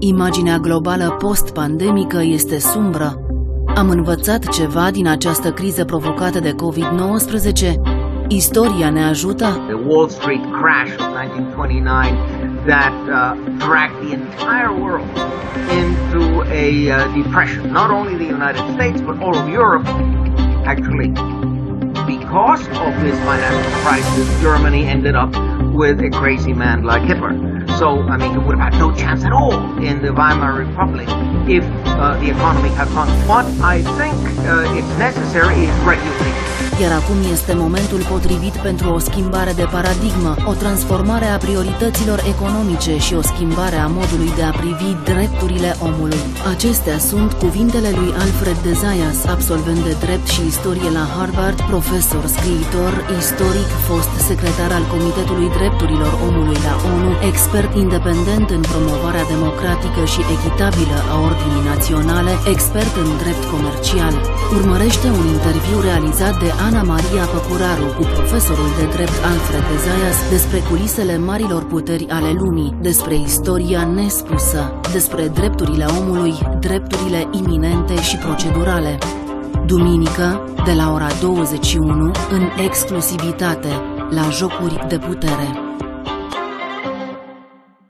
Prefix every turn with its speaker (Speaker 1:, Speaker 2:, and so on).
Speaker 1: Imaginea globală post-pandemică este sumbră. Am învățat ceva din această criză provocată de COVID-19? Istoria ne ajută?
Speaker 2: The Wall Street crash of 1929 that dragged the entire world into a depression. Not only the United States, but all of Europe. Actually, because of this financial crisis, Germany ended up with a crazy man like Hitler. So, I mean, it would have had no chance at all in the Weimar Republic if the economy had gone. What I think is necessary is regulation.
Speaker 1: Iar acum este momentul potrivit pentru o schimbare de paradigmă, o transformare a priorităților economice și o schimbare a modului de a privi drepturile omului. Acestea sunt cuvintele lui Alfred de Zayas, absolvent de drept și istorie la Harvard, profesor, scriitor, istoric, fost secretar al Comitetului Drepturilor Omului la ONU, expert independent în promovarea democratică și echitabilă a ordinii naționale, expert în drept comercial. Urmărește un interviu realizat de Ana Maria Păcuraru cu profesorul de drept Alfred de Zayas despre culisele marilor puteri ale lumii, despre istoria nespusă, despre drepturile omului, drepturile iminente și procedurale. Duminică, de la ora 21, în exclusivitate, la Jocuri de Putere.